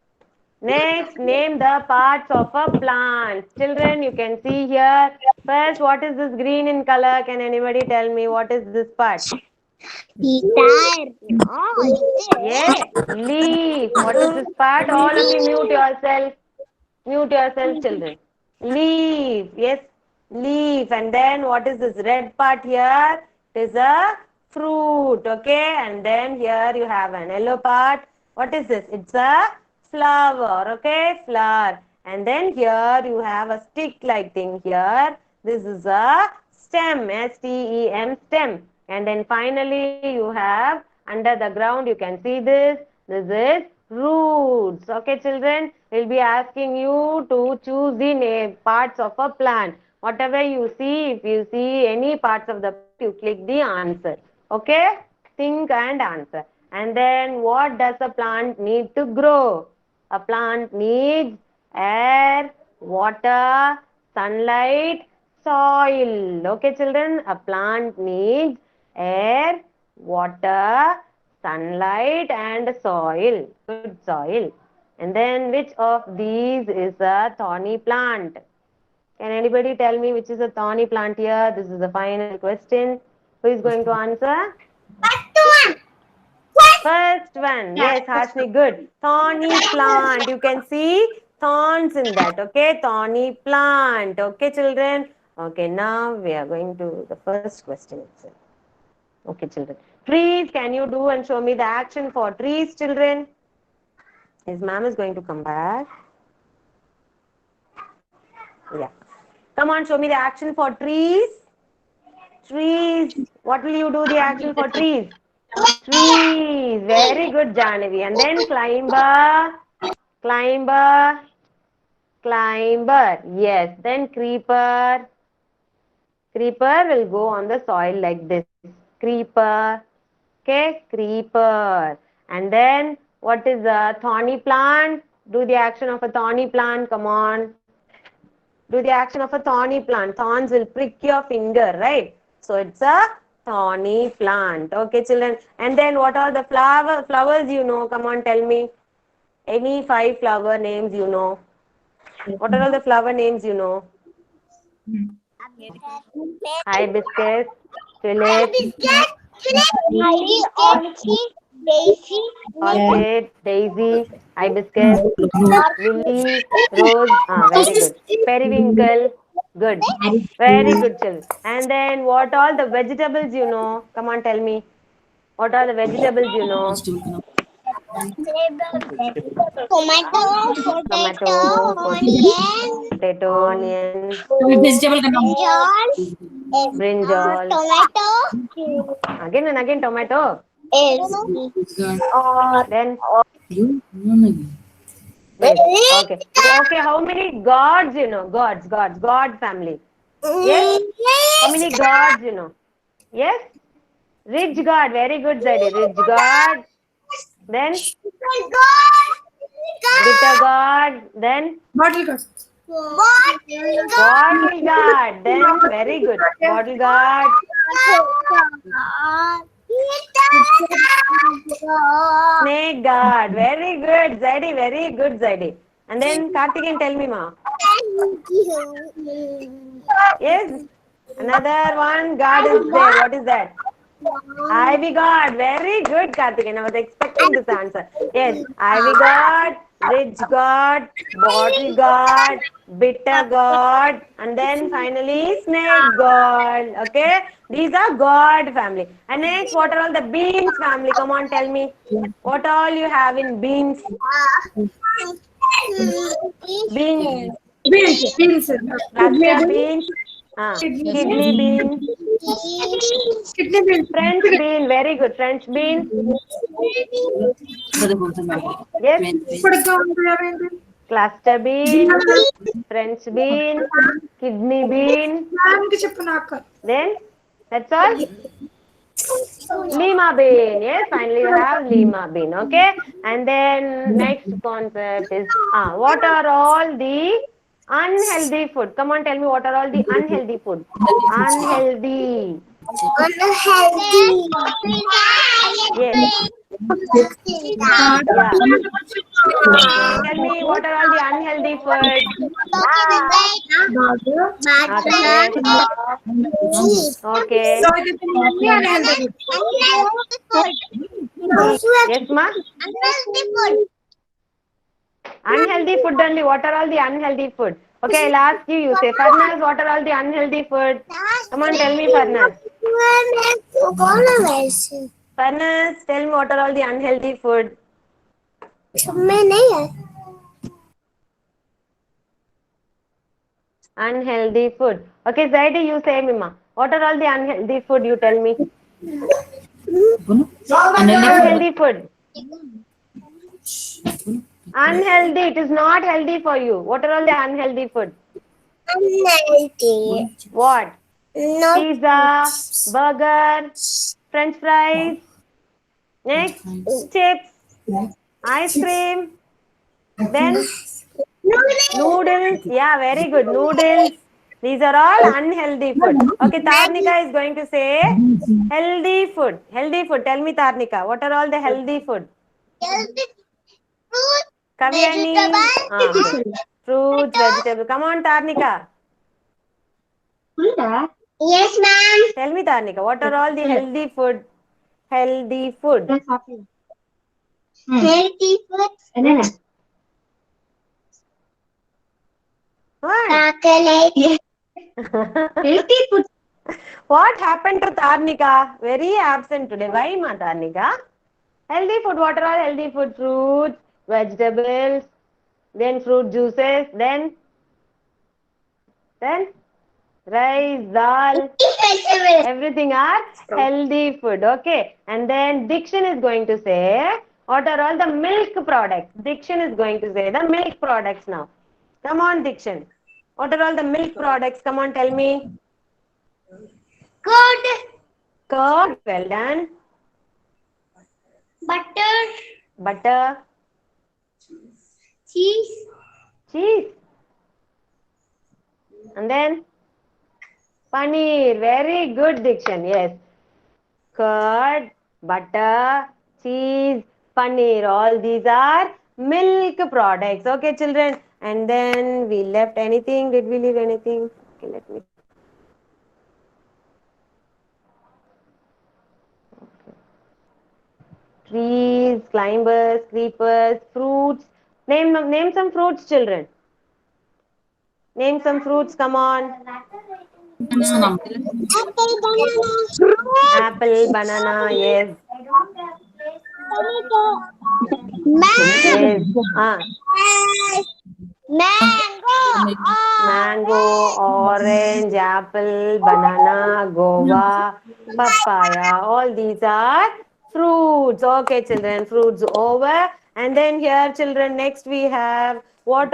Next, name the parts of a plant. Children, you can see here. First, what is this green in color? Can anybody tell me what is this part? Yes, leaf. What is this part? All of you mute yourself. Mute yourself, children. Leaf. Yes. leaf. And then what is this red part here? It is a fruit, okay? And then here you have an yellow part. What is this? It's a flower, okay? Flower. And then here you have a stick-like thing here. This is a stem, S-T-E-M, stem. And then finally you have under the ground, you can see this. This is roots. Okay, children? We'll be asking you to choose the parts of a plant. Whatever you see, if you see any parts of the plant, you click the answer. Okay? Think and answer. And then what does a plant need to grow? A plant needs air, water, sunlight, soil. Okay, children? A plant needs air, water, sunlight and soil. Good soil. And then which of these is a thorny plant? Can anybody tell me which is a thorny plant here? This is the final question. Who is going to answer? First one. Yes, Harshni, good. Thorny plant. You can see thorns in that. Okay, thorny plant. Okay, children. Okay, now we are going to the first question itself. Okay, children. Trees, can you do and show me the action for trees, children? His ma'am is going to come back. Yeah. Come on, show me the action for trees. Trees. What will you do the action for trees? Trees. Very good, Janavi. And then climber, climber, climber. Yes. Then creeper. Creeper will go on the soil like this. Creeper. Okay, creeper. And then what is a thorny plant? Do the action of a thorny plant. Come on. Do the action of a thorny plant. Thorns will prick your finger, right? So it's a thorny plant. Okay, children. And then what are the flowers you know? Come on, tell me. Any 5 flower names you know? What are all the flower names you know? Hibiscus, tulip, orchid, daisy, hibiscus, lily, rose. Very good. Periwinkle. Good. Very good, children. And then what all the vegetables you know? Come on, tell me. What are the vegetables you know? Potato, onion, brinjal, again and again tomato. Then okay. Okay, how many gods you know? God family. Yes? How many gods you know? Yes? Rich God, very good, Zadie. Rich God. Then bitter God. Then Bottle God. bottle God. Then very good. Bottle God. Snake God. Very good, Zadie. Very good, Zadie. And then Karthikeyan, tell me, ma. Yes. Another one God is there. What is that? Ivy God. Very good, Karthikeyan. I was expecting this answer. Yes. Ivy God, rich God, bottle God, bitter God, and then finally snake God. Okay. These are God family. And next, what are all the beans family? Come on, tell me. What all you have in beans? Beans. Beans. Cluster beans. Kidney bean. French bean. Very good. French bean. Yes. Cluster bean. French bean. Kidney bean. Then that's all. Lima bean. Yes, finally you have lima bean. Okay. And then next concept is what are all the unhealthy food? Come on, tell me what are all the unhealthy food? Unhealthy. Yes. Yeah. Tell me what are all the unhealthy food? Okay. Yes, ma? Unhealthy food only. What are all the unhealthy food? Okay, I'll ask you. You say, Farnaz, what are all the unhealthy food? Come on, tell me, Farnaz. Farnaz, tell me what are all the unhealthy food? मैं नहीं है Unhealthy food. Okay, Zaidi, you say, Mima. What are all the unhealthy food? You tell me. Unhealthy food. Unhealthy. It is not healthy for you. What are all the unhealthy food? unhealthy. What? No Pizza, burger, French fries. Next, chips, ice cream. Then noodles. Yeah, very good. Noodles. These are all unhealthy food. Okay, Tarnika is going to say healthy food. Healthy food. Tell me, Tarnika, what are all the healthy food? fruit, Kavyani. Okay. Fruits, vegetables. Come on, Tarnika. Yes, ma'am. Tell me, Tarnika, what are all the healthy food? Healthy food. Healthy food. What? Chocolate. Healthy food. What happened to Tarnika? Very absent today. Why, ma Tarnika? Healthy food. What are all healthy food? Fruits, vegetables, then fruit juices, then rice, dal, everything are healthy food. Okay. And then Dikshan is going to say, what are all the milk products? Dikshan is going to say the milk products now. Come on, Dikshan. What are all the milk products? Come on, tell me. Curd. Curd. Well done. Butter. Cheese. And then paneer. Very good, Dikshan. Yes. Curd, butter, cheese, paneer. All these are milk products. Okay, children. And then we left anything. Did we leave anything? Okay, let me. Trees, climbers, creepers, fruits. Name some fruits, children. Name some fruits. Come on. Apple, banana. Yes. Yes. Mango, orange, apple, banana, guava, papaya. All these are fruits. Okay, children, fruits over. And then here, children, next we have what